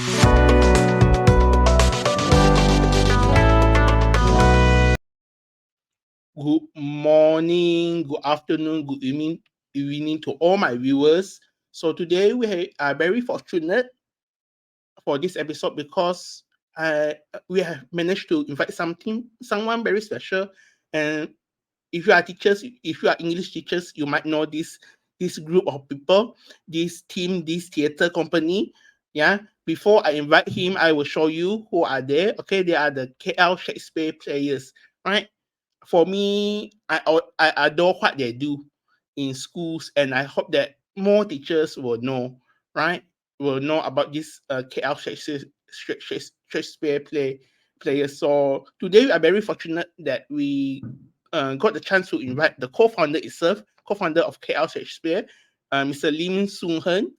Good morning, good afternoon, good evening to all my viewers. So today we are very fortunate for this episode because we have managed to invite someone very special. And if you are teachers, if you are English teachers, you might know this group of people, this team, this theater company. Yeah. Before I invite him, I will show you who are there. Okay, they are the KL Shakespeare players, right? For me, I adore what they do in schools, and I hope that more teachers will know, right? Will know about this KL Shakespeare players. So today we are very fortunate that we got the chance to invite the co-founder itself, co-founder of KL Shakespeare, Mr. Lim Soon Heng,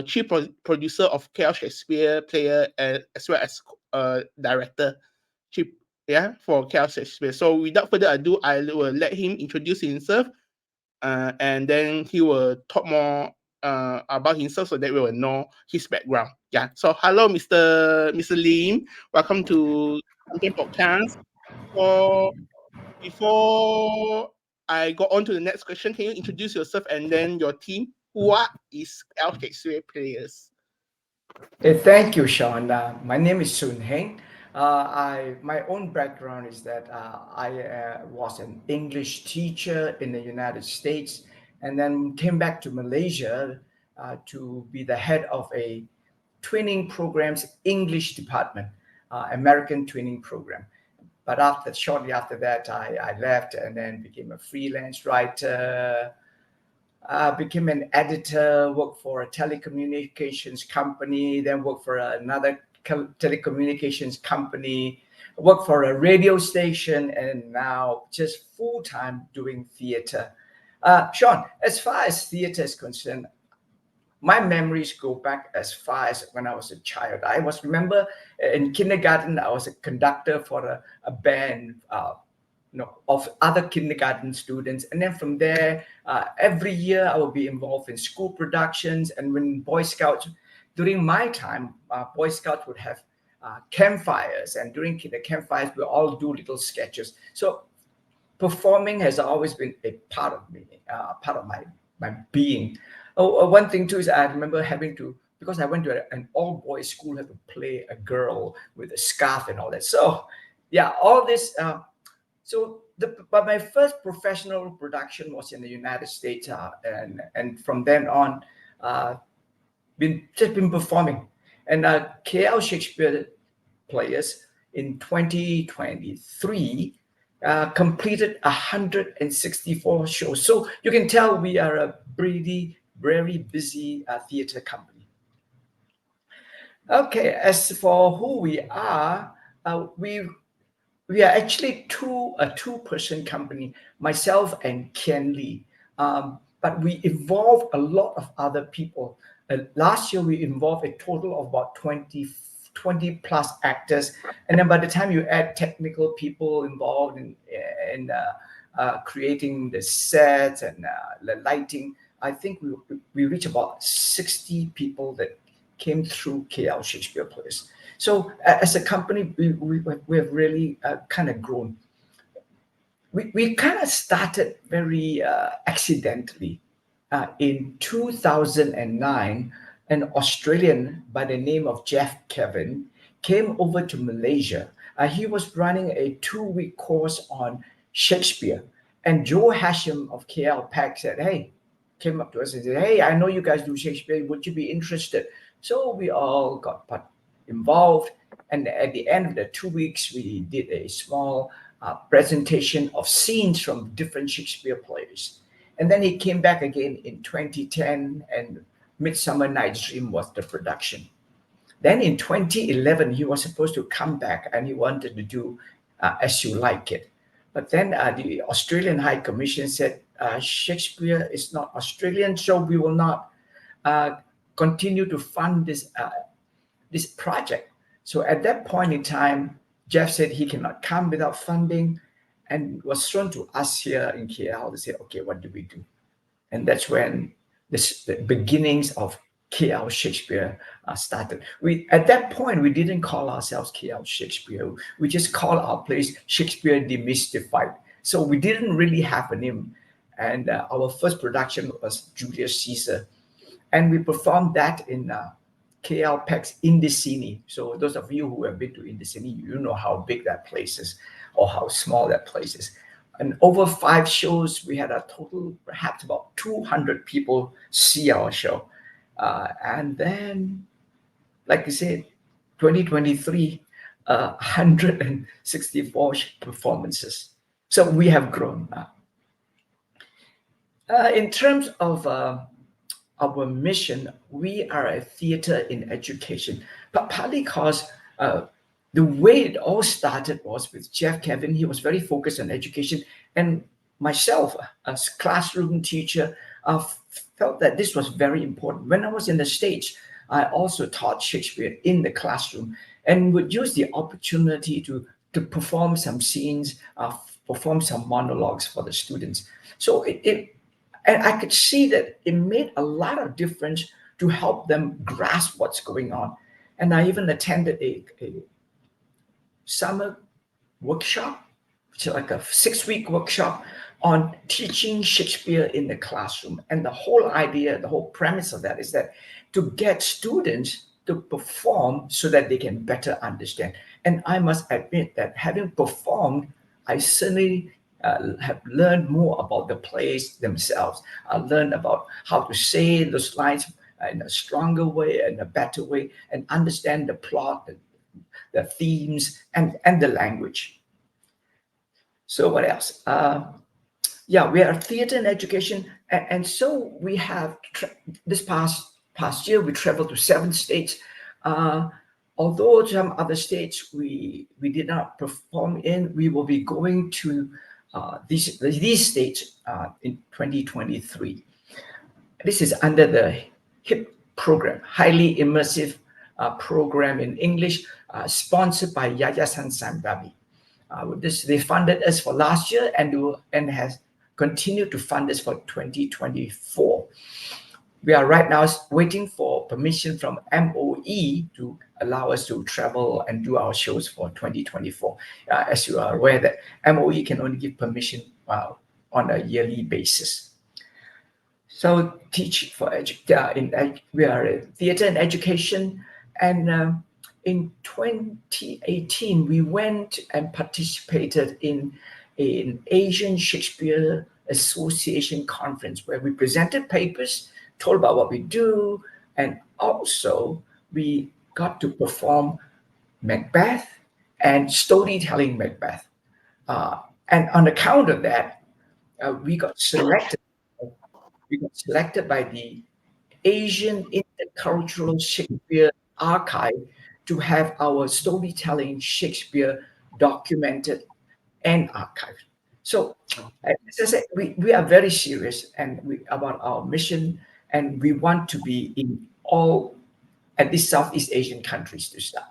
chief producer of KL Shakespeare player, as well as director, chief, yeah, for KL Shakespeare. So without further ado, I will let him introduce himself, and then he will talk more about himself so that we will know his background. Yeah. So hello, Mr. Lim. Welcome to Content Podcast. So before I go on to the next question, can you introduce yourself and then your team? What is KL Shakespeare players? Thank you, Sean. My name is Soon Heng. My own background is that I was an English teacher in the United States, and then came back to Malaysia to be the head of a twinning programs English department, American twinning program. But shortly after that, I left and then became a freelance writer. Became an editor, worked for a telecommunications company, then worked for another telecommunications company, worked for a radio station, and now just full-time doing theater. Sean, as far as theater is concerned, my memories go back as far as when I was a child. Remember in kindergarten, I was a conductor for a band, of other kindergarten students. And then from there, every year I will be involved in school productions. And when Boy Scouts, during my time, Boy Scouts would have campfires. And during the campfires, we all do little sketches. So performing has always been a part of me, part of my being. One thing too is I remember having to, because I went to an all-boys school, have to play a girl with a scarf and all that. So yeah, all this... but my first professional production was in the United States, and from then on, been performing. And KL Shakespeare players in 2023 completed 164 shows. So you can tell we are a pretty very busy theater company. Okay, as for who we are, we are actually a two-person company, myself and Ken Lee. But we involve a lot of other people. Last year, we involved a total of about 20 plus actors. And then by the time you add technical people involved in creating the sets and the lighting, I think we reach about 60 people that came through KL Shakespeare Place. So as a company, we have really kind of grown. We kind of started very accidentally. In 2009, an Australian by the name of Jeff Kevin came over to Malaysia. He was running a 2-week course on Shakespeare. And Joe Hashim of KL Pack came up to us and said, hey, I know you guys do Shakespeare. Would you be interested? So we all got involved, and at the end of the 2 weeks we did a small presentation of scenes from different Shakespeare plays, and then he came back again in 2010, and Midsummer Night's Dream was the production. Then in 2011 he was supposed to come back and he wanted to do As You Like It, but then the Australian High Commission said Shakespeare is not Australian, so we will not continue to fund this project. So at that point in time, Jeff said he cannot come without funding, and was thrown to us here in KL to say, okay, what do we do? And that's when the beginnings of KL Shakespeare started. We At that point we didn't call ourselves KL Shakespeare. We just called our place Shakespeare Demystified. So we didn't really have a name. And our first production was Julius Caesar, and we performed that in KL PAX Indicini. So those of you who have been to Indicini, you know how big that place is or how small that place is. And over 5 shows, we had a total, perhaps about 200 people see our show. And then, like I said, 2023, 164 performances. So we have grown. In terms of our mission, we are a theater in education, but partly because the way it all started was with Jeff Kevin. He was very focused on education, and myself, as classroom teacher, felt that this was very important. When I was in the States, I also taught Shakespeare in the classroom and would use the opportunity to perform some scenes, perform some monologues for the students. So and I could see that it made a lot of difference to help them grasp what's going on. And I even attended a summer workshop, which is like a 6-week workshop on teaching Shakespeare in the classroom. And the whole idea, the whole premise of that is that to get students to perform so that they can better understand. And I must admit that having performed, I certainly have learned more about the plays themselves. I learned about how to say those lines in a stronger way and a better way, and understand the plot, the themes, and the language. So what else? Yeah, we are theater and education, and so we have this past year we traveled to 7 states. Although some other states we did not perform in, we will be going to these states in 2023. This is under the HIP program, highly immersive program in English, sponsored by Yayasan Sambabi. They funded us for last year and has continued to fund us for 2024. We are right now waiting for permission from MOE to allow us to travel and do our shows for 2024. As you are aware that MOE can only give permission on a yearly basis. So teach for we are a theater and education, and in 2018 we went and participated in an Asian Shakespeare Association conference where we presented papers, told about what we do, and also we got to perform Macbeth and storytelling Macbeth. And on account of that, we got selected. We got selected by the Asian Intercultural Shakespeare Archive to have our storytelling Shakespeare documented and archived. So, as I said, we are very serious about our mission, and we want to be in all at least Southeast Asian countries to start.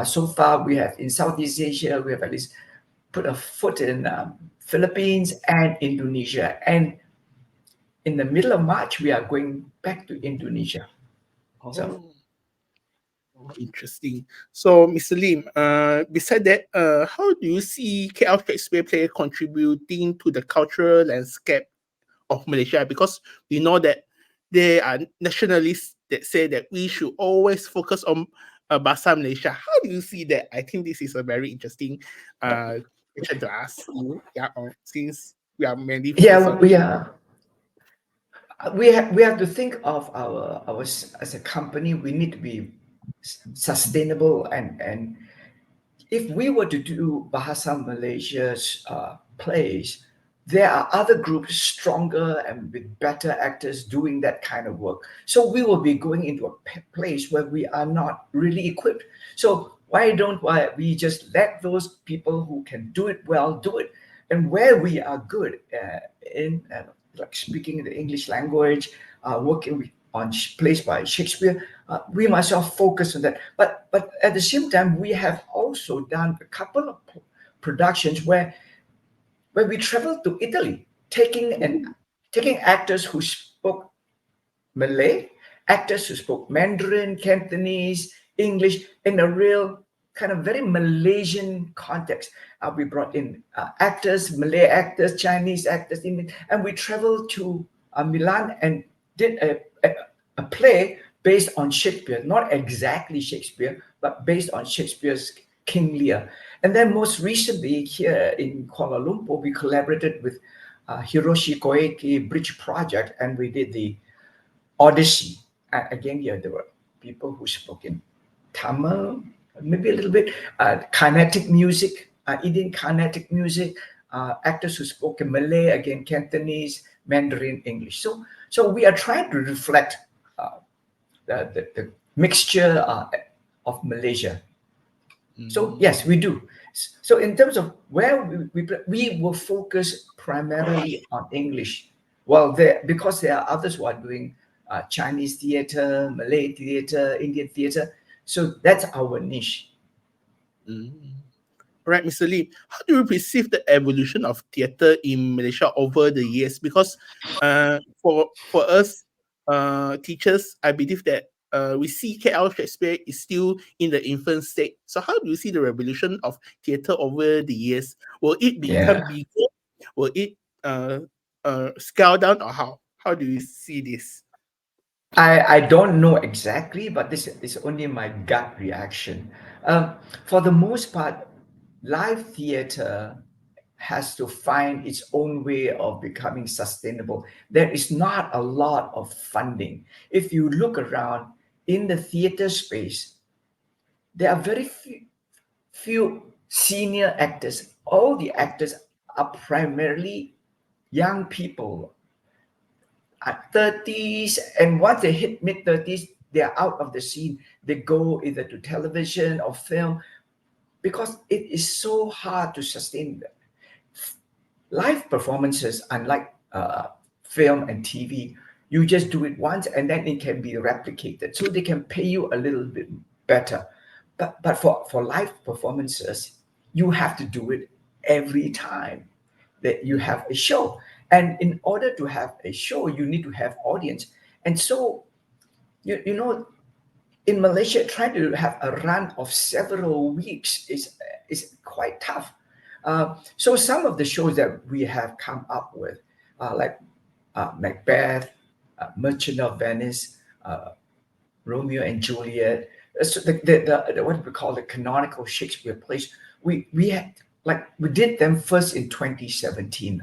So far, we have in Southeast Asia, we have at least put a foot in Philippines and Indonesia, and in the middle of March, we are going back to Indonesia. So, interesting. So, Mr. Lim, beside that, how do you see KL Shakespeare play contributing to the cultural landscape of Malaysia? Because we know that there are nationalists that say that we should always focus on Bahasa Malaysia. How do you see that? I think this is a very interesting question to ask you. Yeah, since we are mainly we have to think of our as a company. We need to be sustainable, and if we were to do Bahasa Malaysia's plays, there are other groups stronger and with better actors doing that kind of work. So we will be going into a place where we are not really equipped. So why don't we just let those people who can do it well do it, and where we are good in like speaking the English language, working on plays by Shakespeare, we must well focus on that. But at the same time, we have also done a couple of productions where we traveled to Italy, taking actors who spoke Malay actors who spoke Mandarin, Cantonese, English in a real kind of very Malaysian context. We brought in actors, Malay actors, Chinese actors, Indian, and we traveled to Milan and did a play based on Shakespeare, not exactly Shakespeare, but based on Shakespeare's King Lear. And then most recently here in Kuala Lumpur, we collaborated with Hiroshi Koike Bridge Project, and we did the Odyssey. Again, here there were people who spoke in Tamil, maybe a little bit, kinetic music, Indian kinetic music, actors who spoke in Malay, again, Cantonese, Mandarin, English. So we are trying to reflect the mixture of Malaysia. So yes, we do. So in terms of where we will focus primarily on English. Well, because there are others who are doing Chinese theater, Malay theater, Indian theater. So that's our niche. Right, Mr. Lim, how do you perceive the evolution of theatre in Malaysia over the years? Because for us teachers, I believe that we see KL Shakespeare is still in the infant state. So how do you see the revolution of theatre over the years? Will it become bigger? Will it scale down, or how? How do you see this? I don't know exactly, but this is only my gut reaction. For the most part, live theater has to find its own way of becoming sustainable. There is not a lot of funding. If you look around in the theater space, there are very few senior actors. All the actors are primarily young people at 30s, and once they hit mid 30s, they're out of the scene. They go either to television or film because it is so hard to sustain them. Live performances, unlike film and TV, you just do it once and then it can be replicated, so they can pay you a little bit better. But for live performances, you have to do it every time that you have a show. And in order to have a show, you need to have audience. And so, you know, in Malaysia, trying to have a run of several weeks is quite tough. So some of the shows that we have come up with, like Macbeth, Merchant of Venice, Romeo and Juliet, so the what we call the canonical Shakespeare plays, we had we did them first in 2017,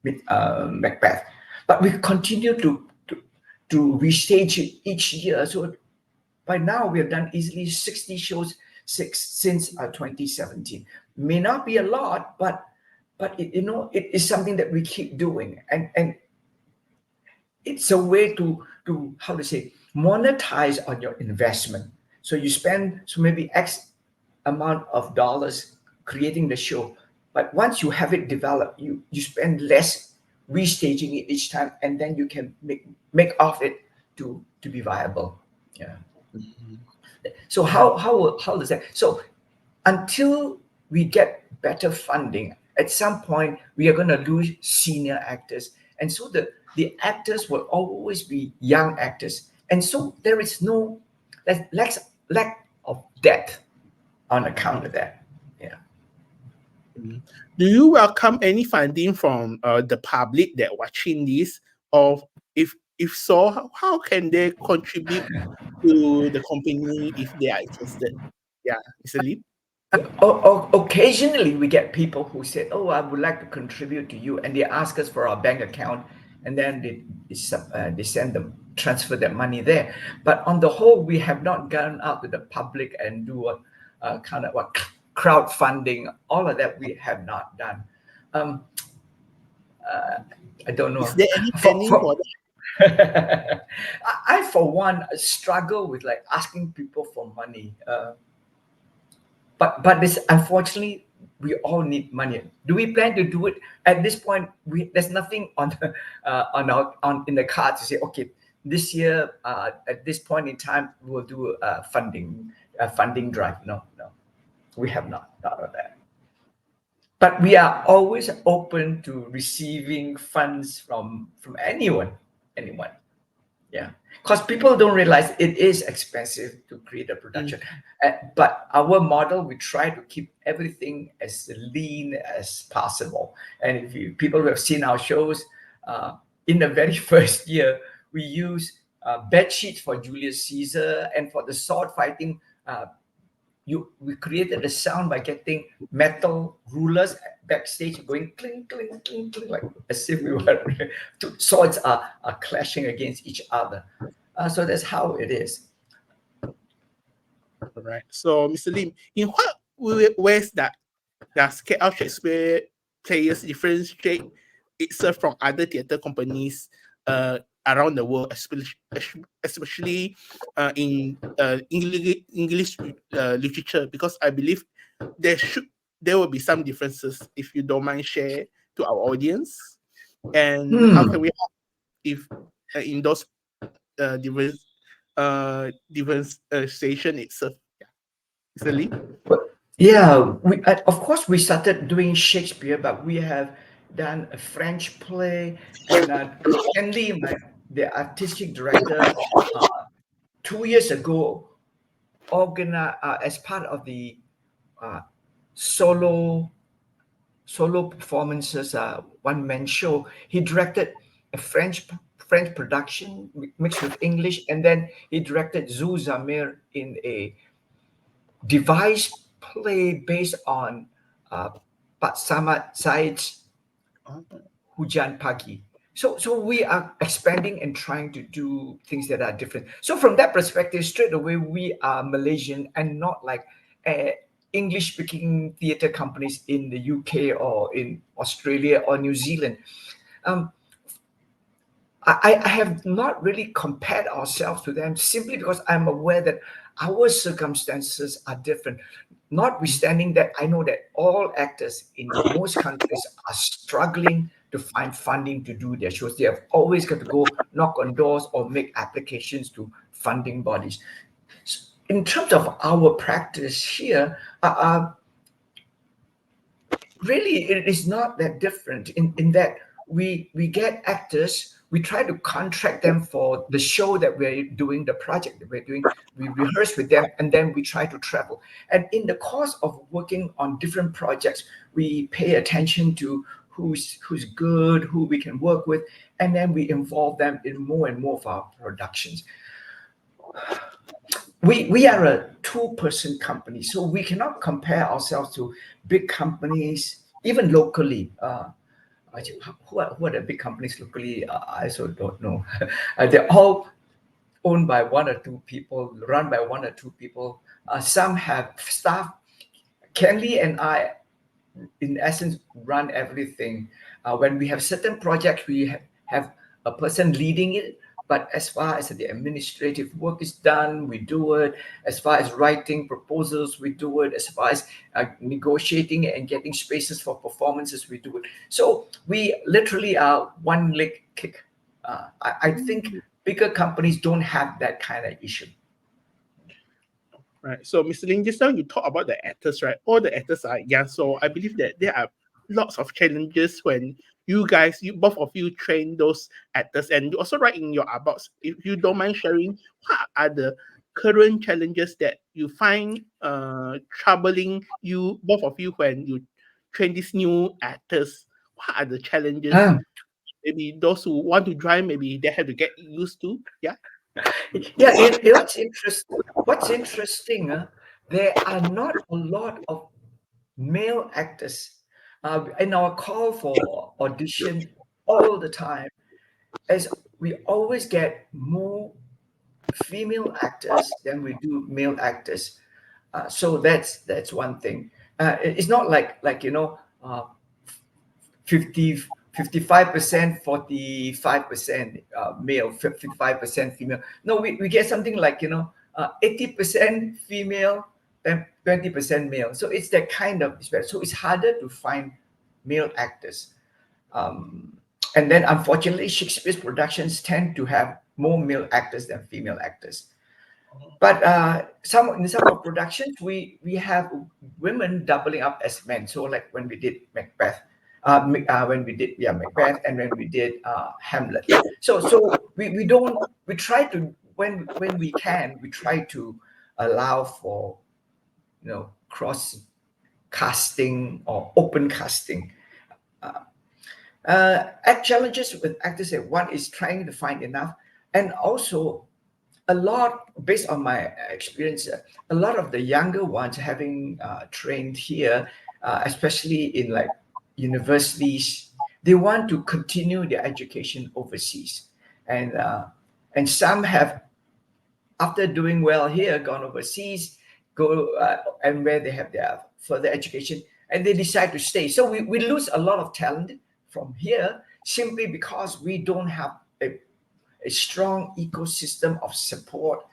Macbeth, but we continue to restage it each year. So by now we have done easily 60 shows since 2017. May not be a lot, but it, it is something that we keep doing, and it's a way to how to say, monetize on your investment. So you spend maybe X amount of dollars creating the show, but once you have it developed, you spend less restaging it each time, and then you can make off it to be viable. Yeah. So how does that? So until we get better funding, at some point we are going to lose senior actors, and so the actors will always be young actors, and so there is no lack of depth on account of that. Yeah. Do you welcome any funding from the public that watching this, or if so, how can they contribute to the company if they are interested? Yeah, Mr. Lim. Occasionally we get people who say, "Oh, I would like to contribute to you," and they ask us for our bank account, and then they send them, transfer their money there. But on the whole, we have not gone out to the public and do a kind of what crowdfunding. All of that we have not done. I don't know. Is there any planning for that? I for one struggle with asking people for money. But this, unfortunately, we all need money. Do we plan to do it at this point? There's nothing on the, in the card to say, okay, this year at this point in time we'll do a funding drive. No, we have not thought of that. But we are always open to receiving funds from anyone. Yeah, because people don't realize it is expensive to create a production. But our model, we try to keep everything as lean as possible. And if you people who have seen our shows, in the very first year, we use bed sheets for Julius Caesar, and for the sword fighting, we created a sound by getting metal rulers backstage going clink clink clink clink, like as if we were two swords are clashing against each other. So that's how it is. All right. So, Mr. Lim, in what ways that does KL Shakespeare players differentiate itself from other theatre companies around the world, especially in English literature? Because I believe there will be some differences. If you don't mind, share to our audience, and how can Hmm. we help if in those different differentiation itself? Yeah, Mr. Lim. But yeah, of course we started doing Shakespeare, but we have done a French play, and Chen, the artistic director, uh, 2 years ago, as part of the uh, solo performances, one man show. He directed a French production mixed with English, and then he directed Zu Zamir in a devised play based on uh, Pak Samad Said's Oh, Hujan Pagi. So we are expanding and trying to do things that are different. So from that perspective, straight away we are Malaysian and not like English-speaking theatre companies in the UK or in Australia or New Zealand. Um, I have not really compared ourselves to them simply because I'm aware that our circumstances are different. Notwithstanding that, I know that all actors in most countries are struggling to find funding to do their shows. They have always got to go knock on doors or make applications to funding bodies. In terms of our practice here, really it is not that different in that we get actors, we try to contract them for the show that we're doing, the project that we're doing, we rehearse with them, and then we try to travel. And in the course of working on different projects, we pay attention to who's good, who we can work with, and then we involve them in more and more of our productions. We are a two-person company, so we cannot compare ourselves to big companies, even locally. Who are the big companies locally? I also don't know. They're all owned by one or two people, run by one or two people. Some have staff. Kenley and I, in essence, run everything. When we have certain projects, we have a person leading it. But as far as the administrative work is done, we do it. As far as writing proposals, we do it. As far as negotiating and getting spaces for performances, we do it. So we literally are one leg kick. I think bigger companies don't have that kind of issue. right. So, Mr. Lin, just now you talk about the actors, right? All the actors are young, so I believe that there are lots of challenges when you guys, you both of you train those actors, and you also write in your about. If you don't mind sharing, what are the current challenges that you find troubling you, both of you, when you train these new actors? What are the challenges? Ah, Maybe those who want to drive, maybe they have to get used to. Yeah. yeah, what's interesting, there are not a lot of male actors in our call for audition all the time, as we always get more female actors than we do male actors. So that's one thing. It's not like 50 55%, 45% male, 55% female. No, we get something like 80% female and 20% male. So it's that kind of spread. So it's harder to find male actors. um, and then unfortunately Shakespeare's productions tend to have more male actors than female actors. But in some of productions we have women doubling up as men. So like when we did Macbeth, When we did Macbeth, and when we did Hamlet. So we try to, when we can, we try to allow for cross casting or open casting. Challenges with actors, one is trying to find enough, and also a lot, based on my experience, a lot of the younger ones having trained here, especially in like universities, they want to continue their education overseas, and some have, after doing well here, gone overseas, go and where they have their further education, and they decide to stay. So we lose a lot of talent from here simply because we don't have a strong ecosystem of support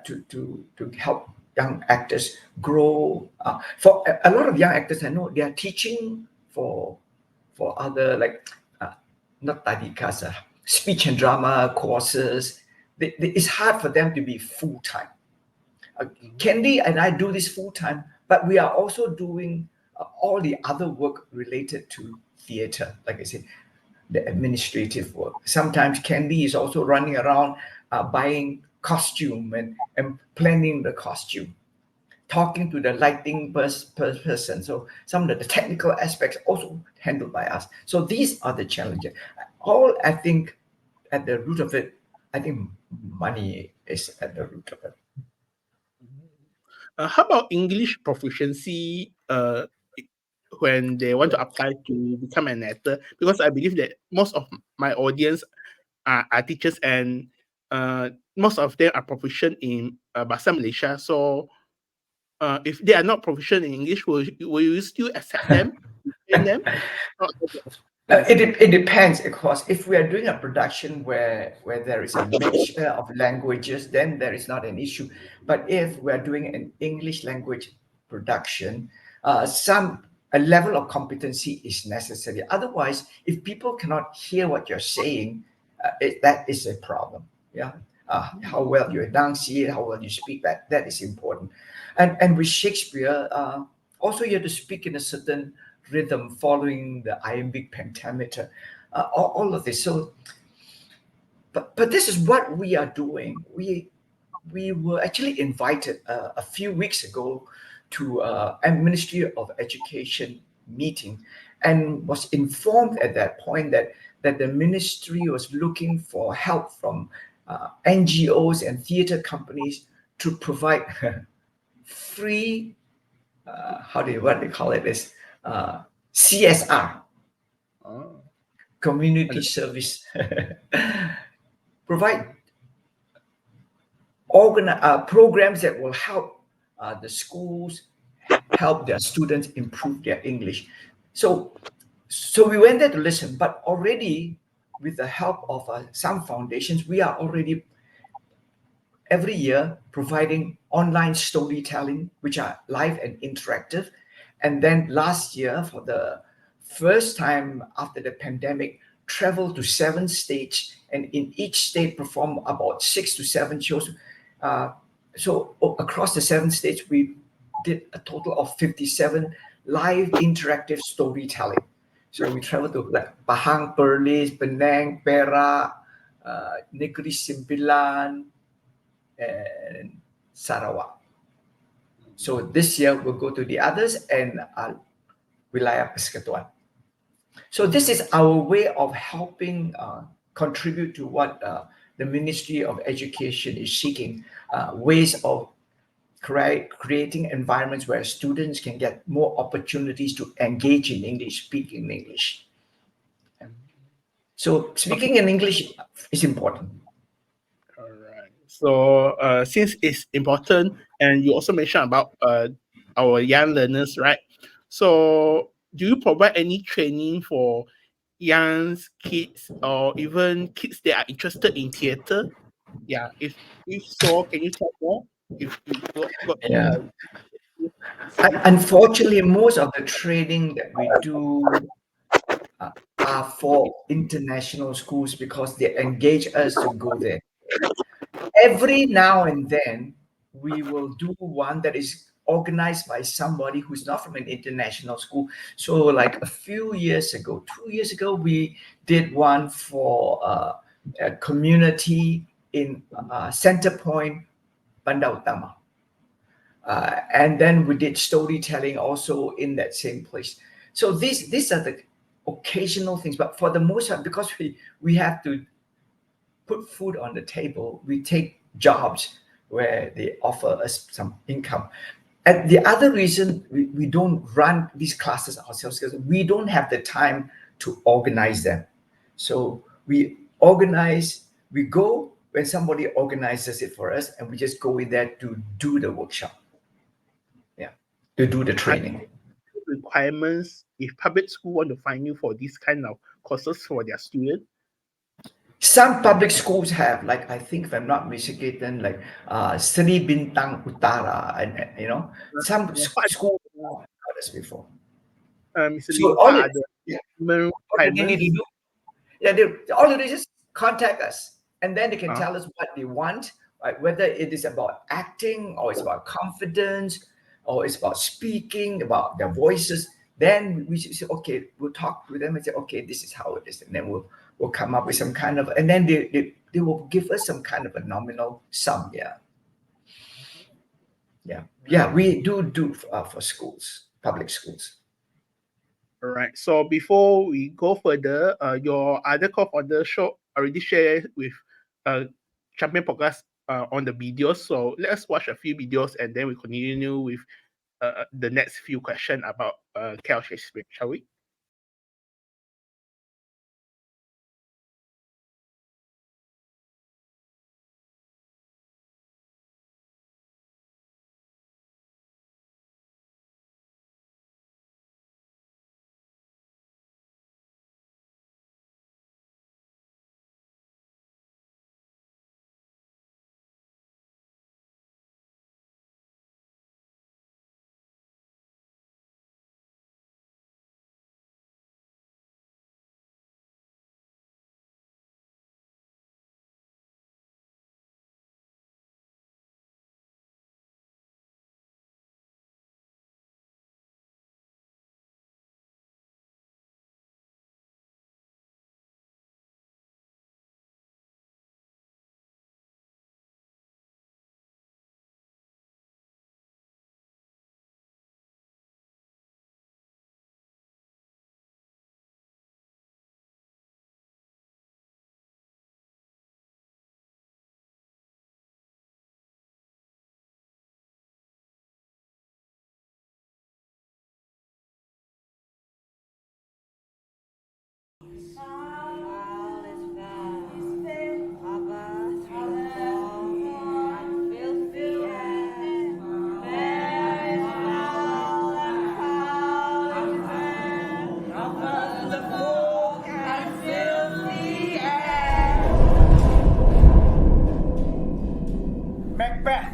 to help young actors grow. For a lot of young actors, I know they are teaching for other, like not tadikas, speech and drama courses. It's hard for them to be full time. Candy and I do this full time, but we are also doing all the other work related to theater, like I said, the administrative work. Sometimes Candy is also running around buying costume and planning the costume, talking to the lighting person. So some of the technical aspects also handled by us. So these are the challenges. All, I think, at the root of it, I think money is at the root of it. How about English proficiency when they want to apply to become an actor? Because I believe that most of my audience are teachers, and most of them are proficient in Bahasa Malaysia. So if they are not proficient in English, will you still accept them, train them? It depends, of course. If we are doing a production where there is a mixture of languages, then there is not an issue. But if we are doing an English language production, a level of competency is necessary. Otherwise, if people cannot hear what you're saying, that is a problem. Yeah, how well you enunciate, how well you speak, that is important. And with Shakespeare, also you have to speak in a certain rhythm following the iambic pentameter, all of this. So, but this is what we are doing. We were actually invited a few weeks ago to a Ministry of Education meeting, and was informed at that point that the ministry was looking for help from NGOs and theater companies to provide free, what they call it is CSR, community service, provide programs that will help the schools help their students improve their English. So we went there to listen, but already with the help of some foundations, we are already every year providing online storytelling, which are live and interactive. And then last year, for the first time after the pandemic, traveled to 7 states, and in each state perform about 6 to 7 shows. So across the 7 states, we did a total of 57 live interactive storytelling. So we traveled to like Pahang, Perlis, Penang, Perak, Negeri Sembilan, and Sarawak. So this year we'll go to the others, and Wilayah Persekutuan. So this is our way of helping contribute to what the Ministry of Education is seeking, ways of creating environments where students can get more opportunities to engage in English, speak in English. So speaking in English is important. All right. So since it's important, and you also mentioned about our young learners, right? So do you provide any training for young kids, or even kids that are interested in theater? Yeah. If so, can you tell more? If you got Yeah. Unfortunately, most of the training that we do are for international schools because they engage us to go there. Every now and then, we will do one that is organized by somebody who's not from an international school. So like a few years ago, 2 years ago, we did one for a community in Center Point, Bandar Utama. And then we did storytelling also in that same place. So these are the occasional things, but for the most part, because we have to put food on the table, we take jobs where they offer us some income. And the other reason we don't run these classes ourselves because we don't have the time to organize them. So we organize, we go when somebody organizes it for us, and we just go in there to do the workshop. Yeah, to do the training. Requirements if public school want to find you for this kind of courses for their students? Some public schools have, like I think if I'm not mistaken, like Sri Bintang Utara, and you know, some schools have had this before. So all they need to do, all they do is just contact us, and then they can tell us what they want, right? Whether it is about acting, or it's about confidence, or it's about speaking, about their voices. Then we should say, okay, we'll talk to them and say, okay, this is how it is, and then we'll come up with some kind of, and then they will give us some kind of a nominal sum. We do for schools, public schools. All right. So before we go further, your other co-founder show already shared with Champion Podcast on the videos. So let's watch a few videos and then we continue with the next few questions about KL Shakespeare, shall we? Macbeth,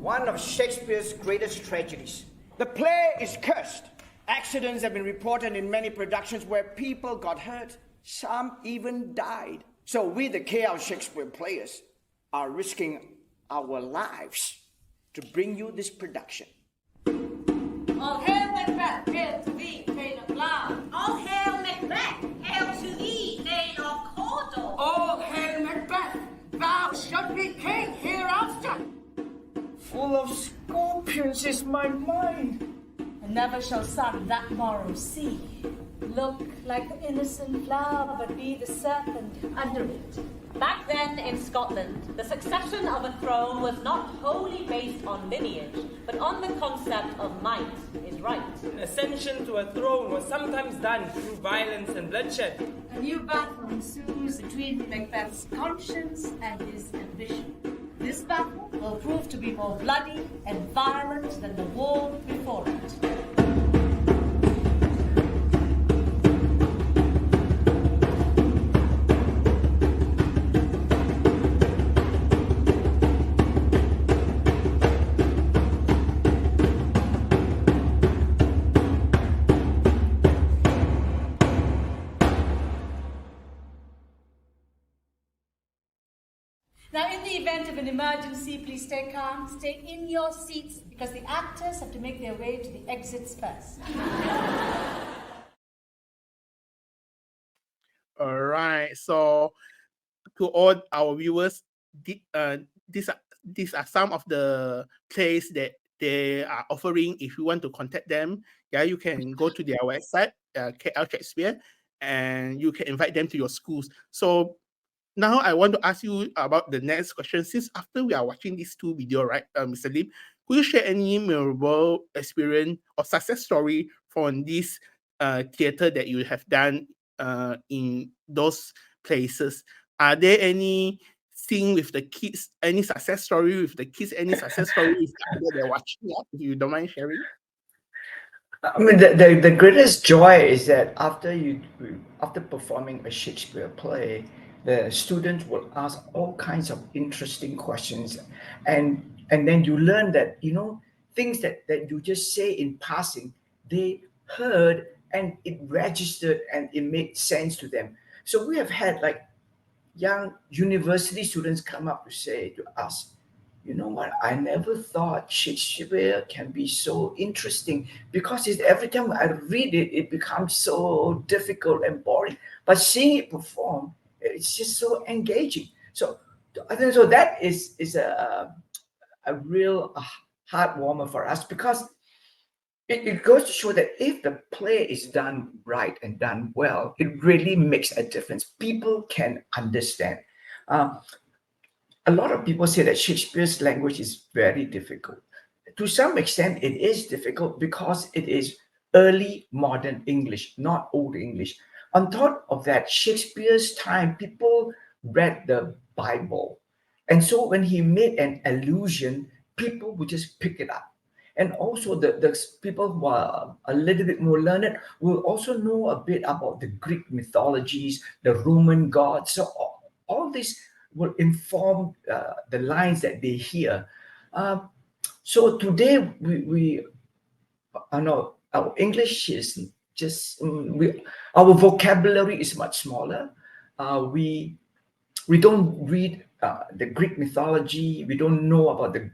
one of Shakespeare's greatest tragedies. The play is cursed. Accidents have been reported in many productions where people got hurt. Some even died. So we, the KL Shakespeare players, are risking our lives to bring you this production. All hail Macbeth, hail to thee, Thane of Blood. All hail Macbeth, hail to thee, Thane of Cawdor. All hail Macbeth, thou shalt be king hereafter. Full of scorpions is my mind. And never shall sun that morrow see. Look like the innocent flower, but be the serpent under it. Back then in Scotland, the succession of a throne was not wholly based on lineage, but on the concept of might is right. Ascension to a throne was sometimes done through violence and bloodshed. A new battle ensues between Macbeth's conscience and his ambition. This battle will prove to be more bloody and violent than the war before it. event of an emergency, please stay calm, stay in your seats, because the actors have to make their way to the exits first. All right. So to all our viewers, these are some of the plays that they are offering. If you want to contact them, yeah, you can go to their website, KL Shakespeare, and you can invite them to your schools. So now I want to ask you about the next question. Since after we are watching these two videos, right, Mr. Lim, could you share any memorable experience or success story from this theater that you have done in those places? Are there any thing with the kids, any success story with the kids, any success story with the people they're watching? If you don't mind sharing. I mean, the greatest joy is that after performing a Shakespeare play, the students will ask all kinds of interesting questions, and then you learn that things that you just say in passing, they heard and it registered and it made sense to them. So we have had like young university students come up to say to us, you know what, I never thought Shakespeare can be so interesting, because every time I read it, it becomes so difficult and boring. But seeing it perform, it's just so engaging. So I think so that is a real heart warmer for us, because it goes to show that if the play is done right and done well, it really makes a difference. People can understand. A lot of people say that Shakespeare's language is very difficult. To some extent, it is difficult because it is early modern English, not old English. On top of that, Shakespeare's time, people read the Bible. And so when he made an allusion, people would just pick it up. And also the people who are a little bit more learned will also know a bit about the Greek mythologies, the Roman gods. So all this will inform the lines that they hear. So today we know our English is just our vocabulary is much smaller. We don't read the Greek mythology. We don't know about the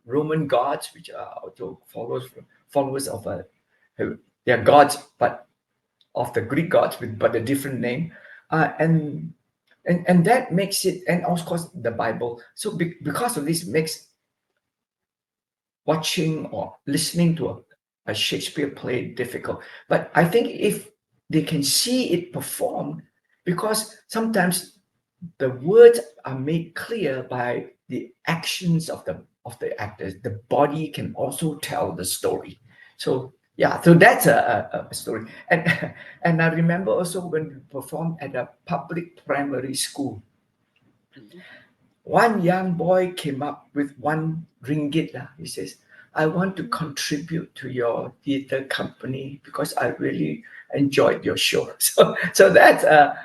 Roman gods, which are also followers of they are gods, but of the Greek gods, but a different name. And that makes it, and of course the Bible. So because of this, makes watching or listening to a Shakespeare play difficult. But I think if they can see it performed, because sometimes the words are made clear by the actions of the actors. The body can also tell the story. So yeah, so that's a story. And I remember also when we performed at a public primary school, one young boy came up with 1 ringgit. He says, I want to contribute to your theater company because I really enjoyed your show. So that's a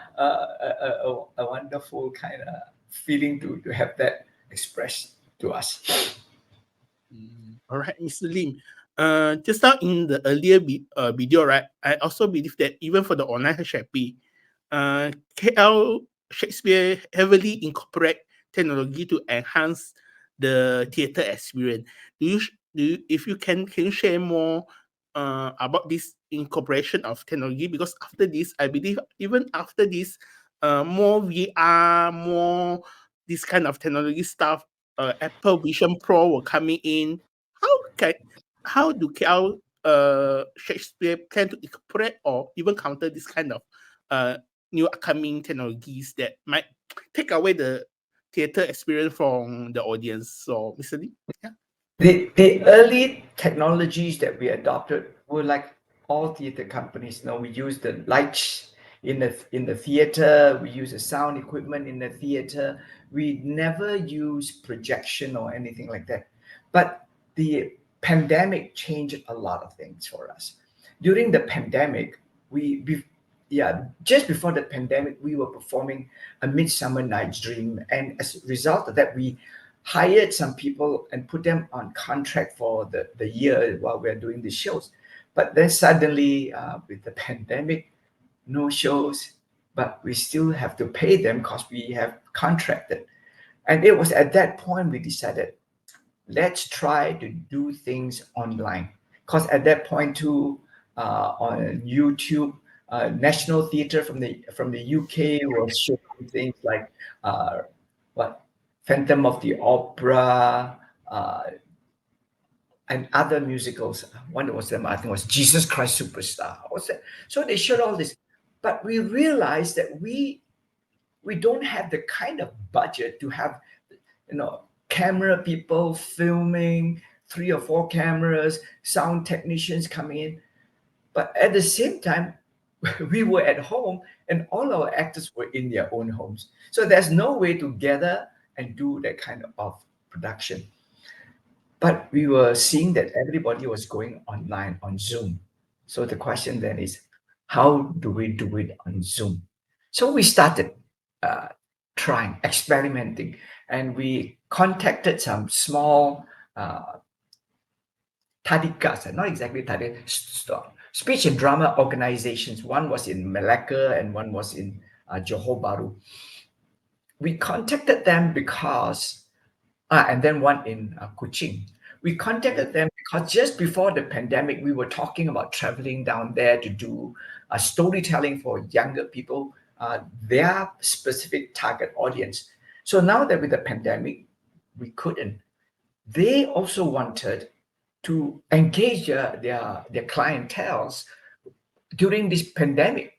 wonderful kind of feeling to have that expressed to us. All right, Mr. Lim. Just now in the earlier video, right, I also believe that even for the online Shakespeare, KL Shakespeare heavily incorporate technology to enhance the theater experience. If you can you share more about this incorporation of technology? Because after this, I believe even after this, more VR, more this kind of technology stuff, Apple Vision Pro will coming in. How do KL Shakespeare plan to incorporate or even counter this kind of new upcoming technologies that might take away the theater experience from the audience? So, Mr. Lee, yeah. The early technologies that we adopted were like all theater companies. We use the lights in the theater, we use the sound equipment in the theater. We never use projection or anything like that. But the pandemic changed a lot of things for us. During the pandemic, just before the pandemic, we were performing A Midsummer Night's Dream, and as a result of that, we hired some people and put them on contract for the year while we're doing the shows. But then suddenly, with the pandemic, no shows, but we still have to pay them because we have contracted. And it was at that point we decided, let's try to do things online. Because at that point too, on YouTube, National Theatre from the UK was showing things like what Phantom of the Opera, and other musicals. One was them, I think, was Jesus Christ Superstar. What's that? So they showed all this, but we realized that we don't have the kind of budget to have, camera people filming, 3 or 4 cameras, sound technicians coming in. But at the same time, we were at home and all our actors were in their own homes. So there's no way to gather and do that kind of production. But we were seeing that everybody was going online on Zoom. So the question then is, how do we do it on Zoom? So we started trying, experimenting, and we contacted some small tadikas, not exactly tadikas, speech and drama organizations. One was in Malacca and one was in Johor Bahru. We contacted them because, and then one in Kuching. We contacted them because just before the pandemic, we were talking about traveling down there to do storytelling for younger people, their specific target audience. So now that with the pandemic, we couldn't. They also wanted to engage their clienteles during this pandemic.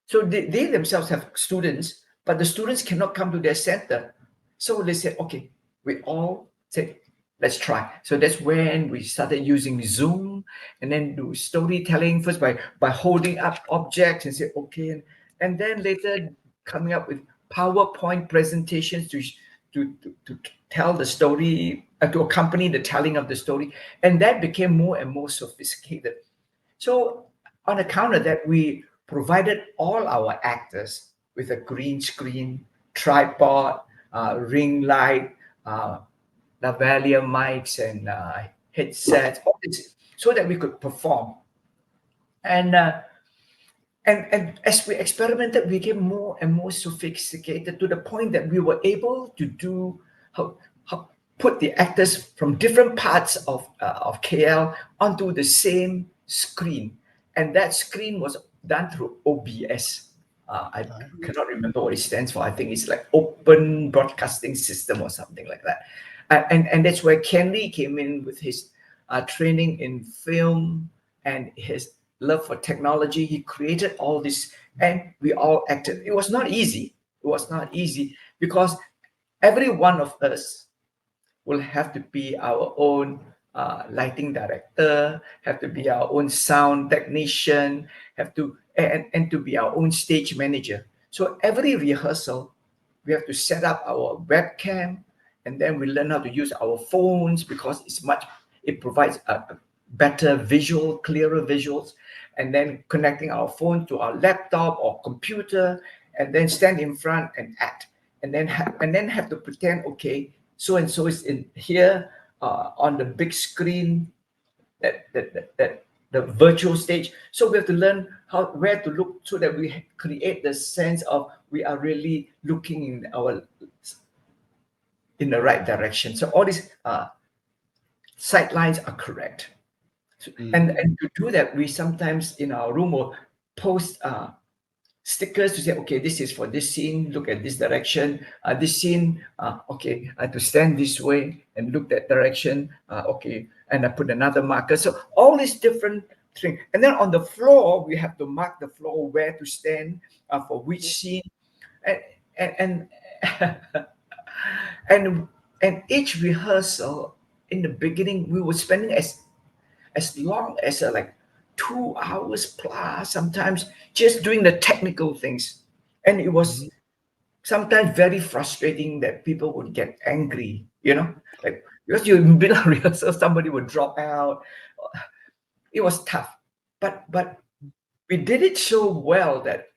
So they themselves have students, but the students cannot come to their center. So they said, okay, we all said, let's try. So that's when we started using Zoom and then do storytelling first by holding up objects and say, okay. And then later coming up with PowerPoint presentations to tell the story, to accompany the telling of the story. And that became more and more sophisticated. So on account of that, we provided all our actors with a green screen, tripod, ring light, lavalier mics and headsets, all this, so that we could perform. And as we experimented, we became more and more sophisticated to the point that we were able to do put the actors from different parts of KL onto the same screen, and that screen was done through OBS. I cannot remember what it stands for. I think it's like Open Broadcasting System or something like that. And that's where Ken Lee came in with his training in film and his love for technology. He created all this, and we all acted. It was not easy. It was not easy because every one of us will have to be our own lighting director, have to be our own sound technician, have to and to be our own stage manager. So every rehearsal, we have to set up our webcam, and then we learn how to use our phones because it provides a better visual, clearer visuals, and then connecting our phone to our laptop or computer, and then stand in front and act, and then have to pretend, okay, so and so is in here on the big screen, that the virtual stage. So we have to learn where to look so that we create the sense of we are really looking in the right direction. So all these sight lines are correct. So, and to do that, we sometimes in our room will post stickers to say, okay, this is for this scene, look at this direction. This scene, okay, I have to stand this way and look that direction. Okay, and I put another marker. So all these different things. And then on the floor, we have to mark the floor where to stand for which scene. And and each rehearsal in the beginning, we were spending as long as like 2 hours plus, sometimes just doing the technical things. And it was sometimes very frustrating that people would get angry, like because you in the middle of rehearsal, somebody would drop out. It was tough, but we did it so well that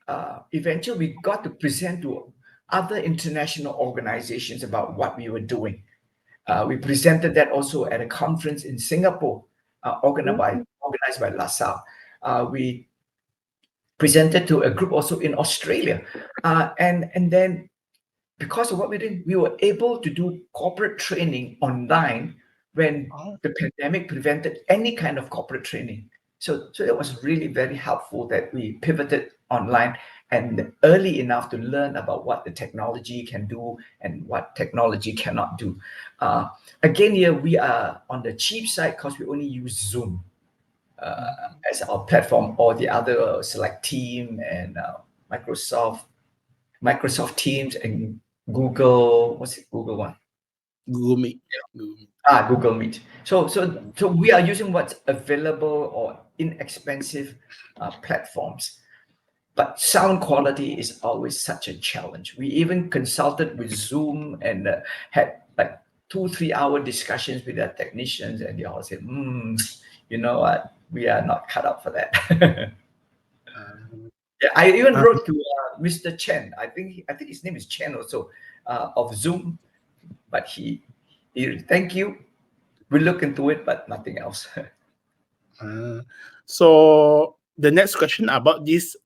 eventually we got to present to other international organizations about what we were doing. We presented that also at a conference in Singapore, organized by LaSalle. We presented to a group also in Australia, and then because of what we did, we were able to do corporate training online when the pandemic prevented any kind of corporate training. So it was really very helpful that we pivoted online and early enough to learn about what the technology can do and what technology cannot do. Again, here we are on the cheap side because we only use Zoom as our platform, or the other select Team and Microsoft Teams and Google. What's it? Google one? Google Meet. Google Meet. So we are using what's available or inexpensive platforms. But sound quality is always such a challenge. We even consulted with Zoom and had like 2-3 hour discussions with our technicians, and they all said, you know what, we are not cut out for that. Yeah, I even wrote to Mr. Chen. I think his name is Chen also, of Zoom, but he thank you. We'll look into it, but nothing else. So the next question about this,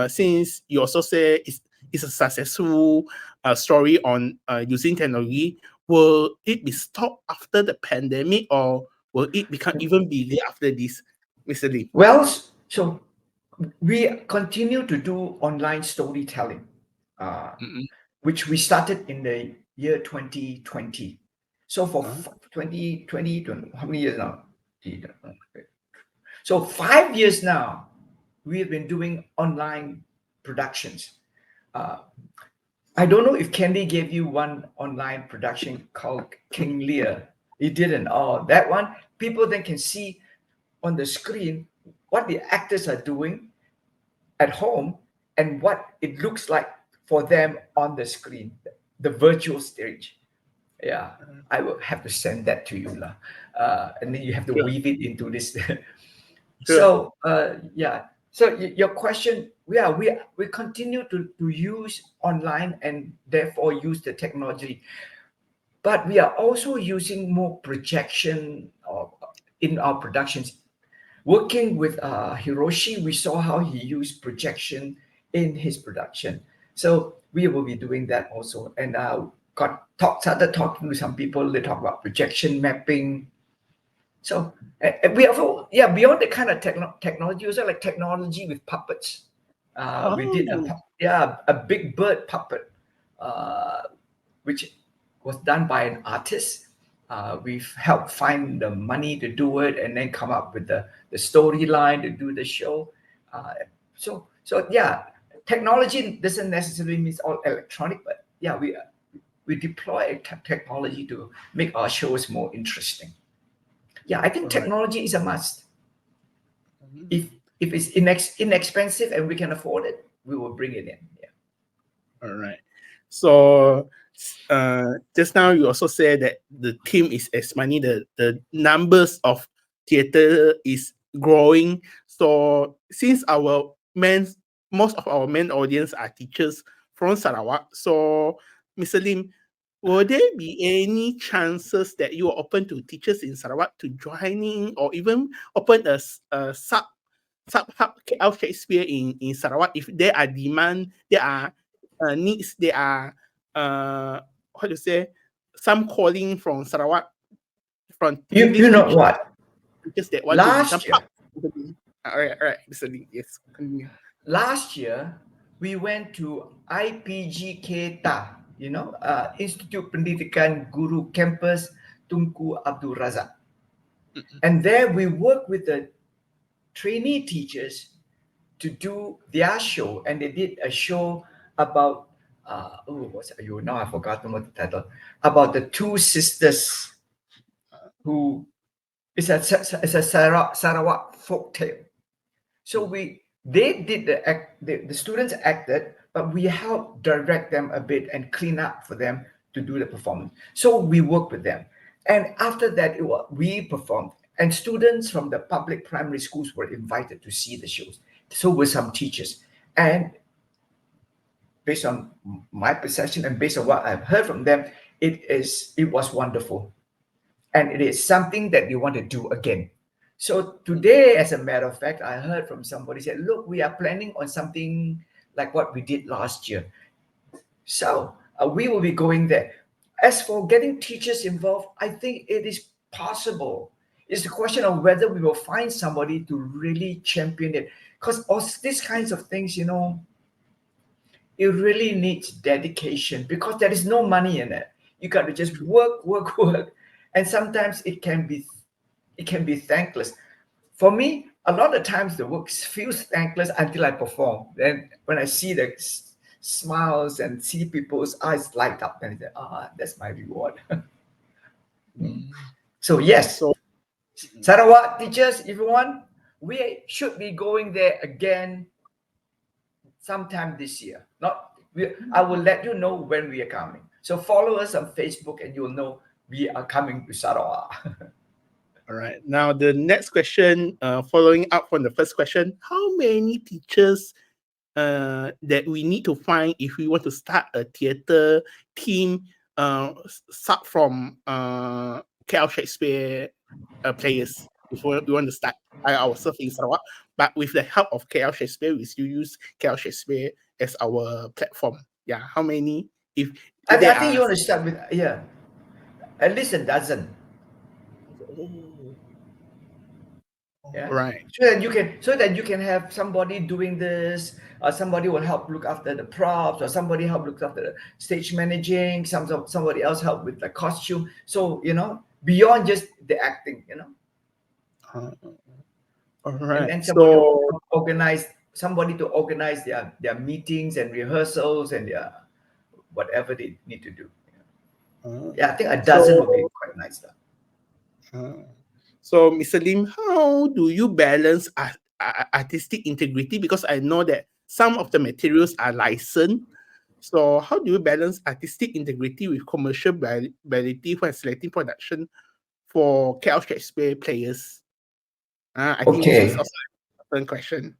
since you also say it's a successful story on using technology, will it be stopped after the pandemic, or will it become even bigger after this, Mr. Lim? Well, so we continue to do online storytelling, which we started in the year 2020. So for 2020, how many years now? So 5 years now, we have been doing online productions. I don't know if Candy gave you one online production called King Lear. He didn't. Oh, that one, people then can see on the screen what the actors are doing at home and what it looks like for them on the screen, the virtual stage. Yeah, I will have to send that to you. And then you have to weave it into this. So, So your question, we continue to use online and therefore use the technology, but we are also using more projection in our productions. Working with Hiroshi, we saw how he used projection in his production. So we will be doing that also. And started talking to some people. They talk about projection mapping. So we have, beyond the kind of technology, also like technology with puppets. We did a big bird puppet, which was done by an artist. We've helped find the money to do it and then come up with the storyline to do the show. So technology doesn't necessarily mean all electronic, but we deploy technology to make our shows more interesting. Yeah, I think technology is a must. If it's inexpensive and we can afford it, we will bring it in. Yeah. All right. So just now you also said that the team is expanding, the numbers of theater is growing. So since most of our main audience are teachers from Sarawak, so Mr. Lim, will there be any chances that you are open to teachers in Sarawak to joining, or even open a sub KL Shakespeare in Sarawak if there are demand, there are needs, there are some calling from Sarawak from you know what? Teachers that want last year. All right, Mr. Lim, yes, continue. Last year we went to IPG Ta, Institute Pendidikan Guru Campus Tunku Abdul Razak. And there we worked with the trainee teachers to do their show, and they did a show about now I've forgotten what the title, about the two sisters who it's a Sarawak folk tale. So they did the students acted, but we helped direct them a bit and clean up for them to do the performance. So we worked with them. And after that, we performed. And students from the public primary schools were invited to see the shows. So were some teachers. And based on my perception and based on what I've heard from them, it was wonderful. And it is something that we want to do again. So today, as a matter of fact, I heard from somebody said, look, we are planning on something like what we did last year. So we will be going there. As for getting teachers involved, I think it is possible. It's a question of whether we will find somebody to really champion it. Because all these kinds of things, you know, it really needs dedication because there is no money in it. You got to just work, and sometimes it can be thankless. For me, a lot of times the work feels thankless until I perform. Then when I see the smiles and see people's eyes light up, and I say, that's my reward. So yes, Sarawak teachers, if you want, we should be going there again sometime this year. I will let you know when we are coming. So follow us on Facebook and you'll know we are coming to Sarawak. All right. Now the next question, following up from the first question, how many teachers that we need to find if we want to start a theatre team start from KL Shakespeare players before we want to start ourselves in Sarawak? But with the help of KL Shakespeare, we still use KL Shakespeare as our platform. Yeah, how many? I think you want to start with at least a dozen. Yeah. Right. So that you can have somebody doing this, somebody will help look after the props, or somebody help look after the stage managing, somebody else help with the costume. So, you know, beyond just the acting, you know. All right. And then somebody to organize their meetings and rehearsals and their whatever they need to do. I think a dozen would be quite nice. So, Mr. Lim, how do you balance artistic integrity? Because I know that some of the materials are licensed. So, how do you balance artistic integrity with commercial viability when selecting production for KL Shakespeare players? I think this is also a different question.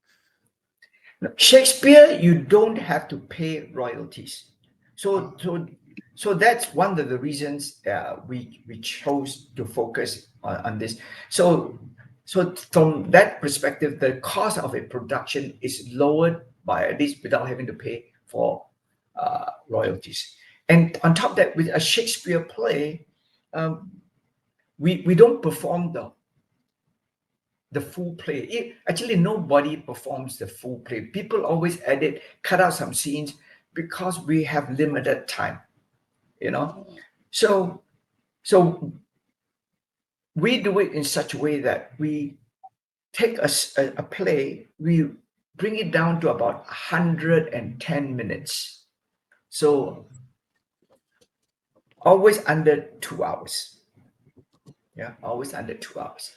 Shakespeare, you don't have to pay royalties. So that's one of the reasons we chose to focus on this. So from that perspective, the cost of a production is lowered by at least without having to pay for royalties. And on top of that, with a Shakespeare play, we don't perform the full play. Actually, nobody performs the full play. People always cut out some scenes because we have limited time, you know. So we do it in such a way that we take a play, we bring it down to about 110 minutes. So always under 2 hours. Yeah, always under 2 hours.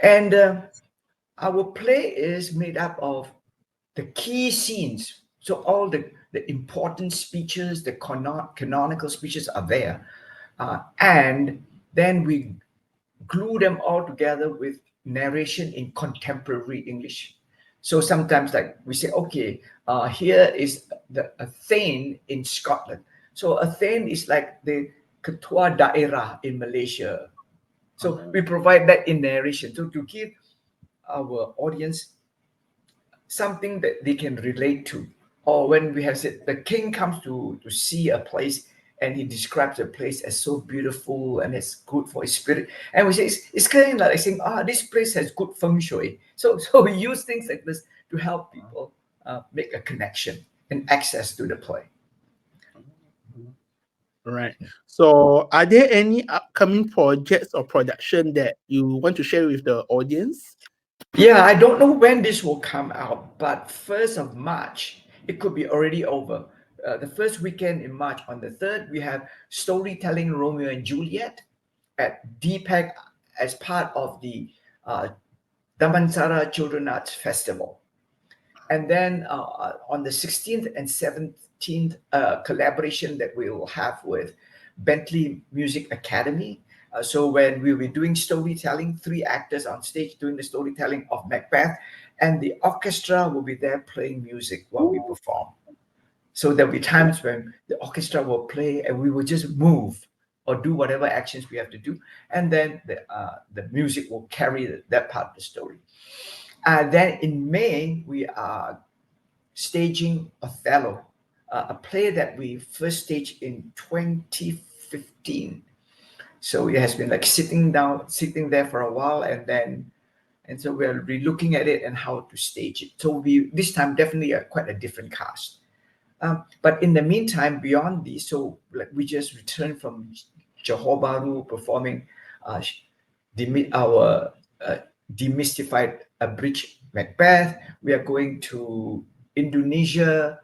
And our play is made up of the key scenes. So all the important speeches, the canonical speeches are there. And then we glue them all together with narration in contemporary English. So sometimes like we say, okay, here is a Thane in Scotland. So a Thane is like the ketua daerah in Malaysia. So we provide that in narration to give our audience something that they can relate to. Or when we have said the king comes to see a place and he describes the place as so beautiful and it's good for his spirit. And we say it's kind of like saying, this place has good feng shui. So we use things like this to help people make a connection and access to the play. Right. So, are there any upcoming projects or production that you want to share with the audience? Yeah, I don't know when this will come out, but 1st of March, it could be already over. The first weekend in March, on the 3rd, we have Storytelling Romeo and Juliet at Pihak as part of the Damansara Children Arts Festival. And then on the 16th and 17th, collaboration that we will have with Bentley Music Academy. So when we'll be doing storytelling, 3 actors on stage doing the storytelling of Macbeth, and the orchestra will be there playing music while we perform. So there'll be times when the orchestra will play and we will just move or do whatever actions we have to do. And then the music will carry that part of the story. Then in May, we are staging Othello. a play that we first staged in 2015. So it has been like sitting there for a while, and so we're re-looking at it and how to stage it. So we this time definitely quite a different cast. But in the meantime, beyond these, so like we just returned from Johor Bahru performing our demystified abridged Macbeth. We are going to Indonesia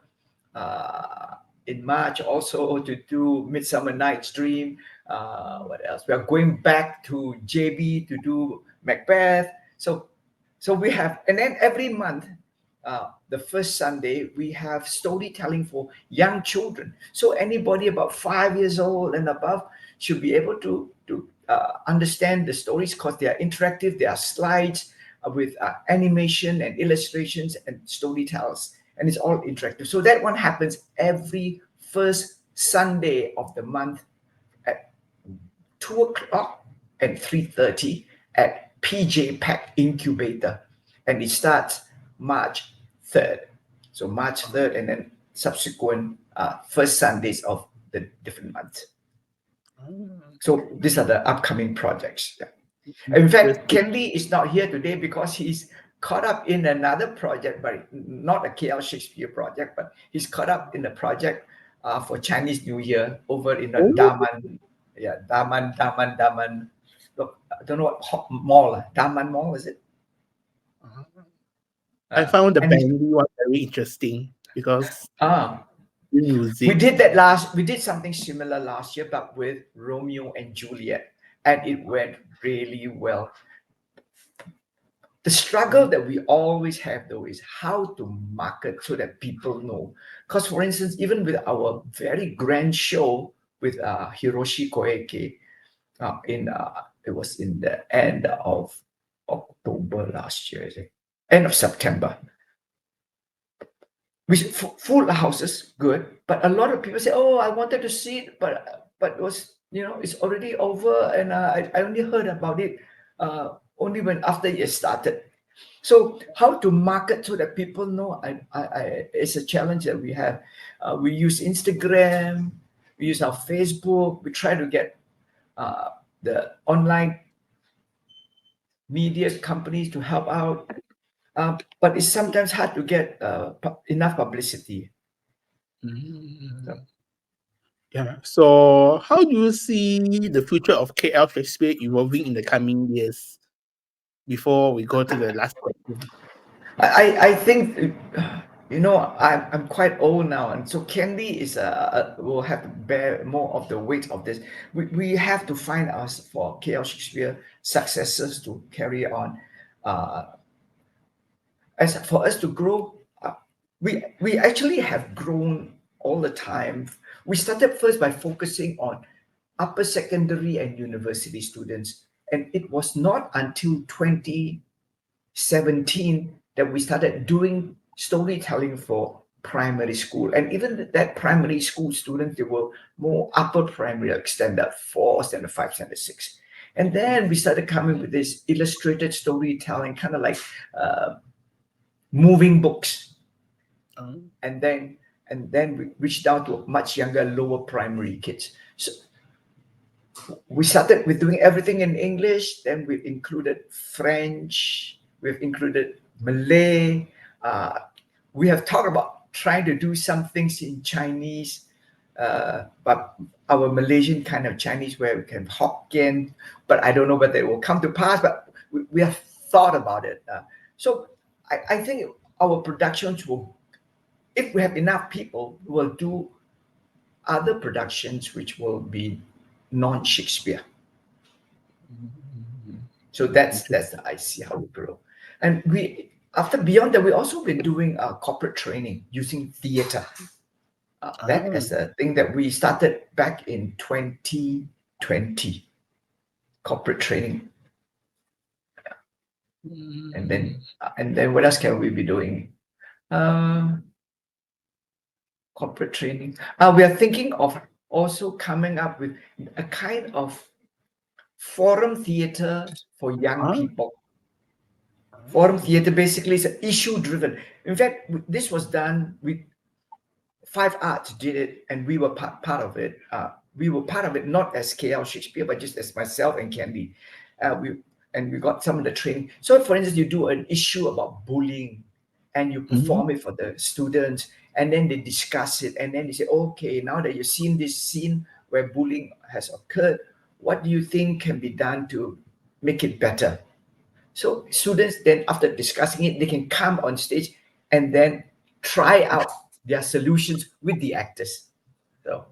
in March also to do Midsummer Night's Dream. What else? We are going back to JB to do Macbeth. So we have, and then every month, the first Sunday, we have storytelling for young children. So anybody about 5 years old and above should be able to understand the stories because they are interactive. There are slides with animation and illustrations and storytellers, and it's all interactive. So that one happens every first Sunday of the month at 2 o'clock and 3:30 at PJ Pack Incubator, and it starts March 3rd. So March 3rd, and then subsequent first Sundays of the different months. So these are the upcoming projects. Yeah. In fact, Kenley is not here today because he's caught up in another project, but not a KL Shakespeare project, but he's caught up in a project for Chinese New Year over in the Daman. Yeah, Daman. Look, I don't know what mall. Daman Mall, is it? I found the Bendy one very interesting because music. We did something similar last year, but with Romeo and Juliet, and it went really well. The struggle that we always have, though, is how to market so that people know. Because, for instance, even with our very grand show with Hiroshi Koike, it was in the end of October last year, end of September. We full houses, good, but a lot of people say, "Oh, I wanted to see it, but it was, it's already over, and I only heard about it only when after it started." So how to market so that people know? It's a challenge that we have. We use Instagram, we use our Facebook. We try to get the online media companies to help out. But it's sometimes hard to get enough publicity. Yeah. So how do you see the future of KL Shakespeare evolving in the coming years? Before we go to the last question, I think I'm quite old now, and so Candy will have to bear more of the weight of this. We have to find us for KL Shakespeare successors to carry on. As for us to grow, we actually have grown all the time. We started first by focusing on upper secondary and university students, and it was not until 2017 that we started doing storytelling for primary school. And even that primary school students, they were more upper primary, like standard 4, standard 5, standard 6. And then we started coming with this illustrated storytelling, kind of like moving books. And then we reached down to much younger, lower primary kids. So we started with doing everything in English. Then we've included French. We've included Malay. We have talked about trying to do some things in Chinese, but our Malaysian kind of Chinese where we can Hokkien, but I don't know whether it will come to pass, but we have thought about it. So I think our productions will, if we have enough people, will do other productions which will be non-Shakespeare. So that's the I see how we grow. And beyond that, we also been doing corporate training using theater. That is a thing that we started back in 2020. Corporate training. And then what else can we be doing? Corporate training. We are thinking of also coming up with a kind of forum theater for young people. Forum theater basically is issue driven. In fact, this was done Five Arts did it, and we were part of it. We were part of it not as KL Shakespeare, but just as myself and Candy. We got some of the training. So, for instance, you do an issue about bullying, and you perform it for the students, and then they discuss it, and then they say, okay, now that you've seen this scene where bullying has occurred, what do you think can be done to make it better? So students then, after discussing it, they can come on stage and then try out their solutions with the actors. So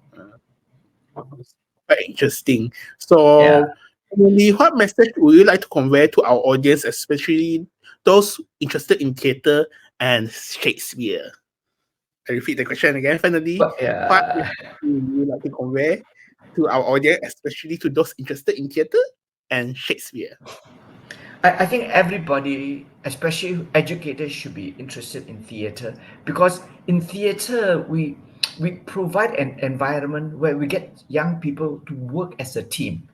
Very interesting. So, Emily, what message would you like to convey to our audience, especially those interested in theatre and Shakespeare? I repeat the question again, finally. What message would you like to convey to our audience, especially to those interested in theatre and Shakespeare? I think everybody, especially educators, should be interested in theatre, because in theatre we provide an environment where we get young people to work as a team,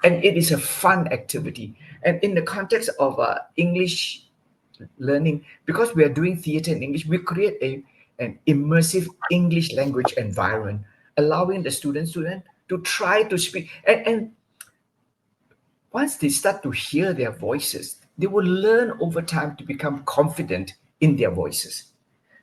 and it is a fun activity. And in the context of English learning, because we are doing theatre in English, we create an immersive English language environment, allowing the students to try to speak. And once they start to hear their voices, they will learn over time to become confident in their voices.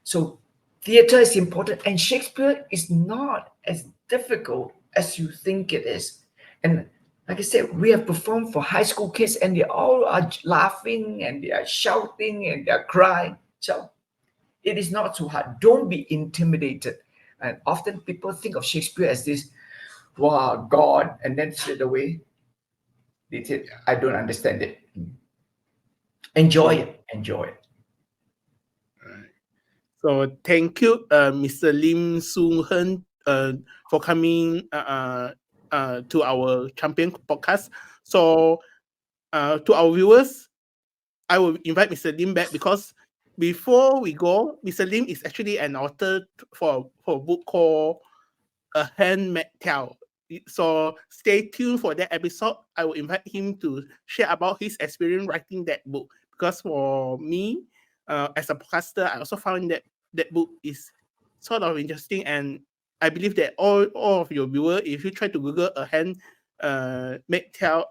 So theatre is important, and Shakespeare is not as difficult as you think it is. And like I said, we have performed for high school kids, and they all are laughing, and they are shouting, and they are crying. So it is not so hard. Don't be intimidated. And often people think of Shakespeare as this, wow, God, and then straight away, they say, I don't understand it. Enjoy it. Enjoy it. So thank you, Mr. Lim Soon Heng, for coming to our Champion Podcast. So to our viewers, I will invite Mr. Lim back, because before we go, Mr. Lim is actually an author for a book called A Handmaid's Tale. So stay tuned for that episode. I will invite him to share about his experience writing that book. Because for me, as a podcaster, I also found that that book is sort of interesting, and I believe that all of your viewers, if you try to Google A Handmaid's Tale,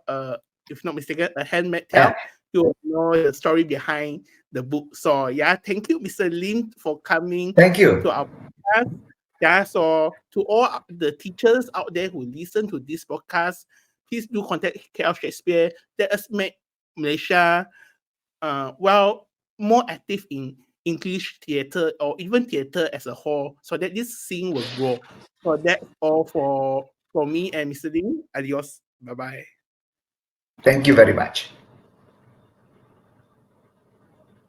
if not mistaken, A Handmaid's Tale, you will know the story behind the book. So yeah, thank you, Mr. Lim, for coming. Thank you to our podcast. Yeah, so to all the teachers out there who listen to this podcast, please do contact KL Shakespeare. Let us make Malaysia more active in English theatre, or even theatre as a whole, so that this scene will grow. So that's all for me and Mr. Lim. Adios. Bye-bye. Thank you very much.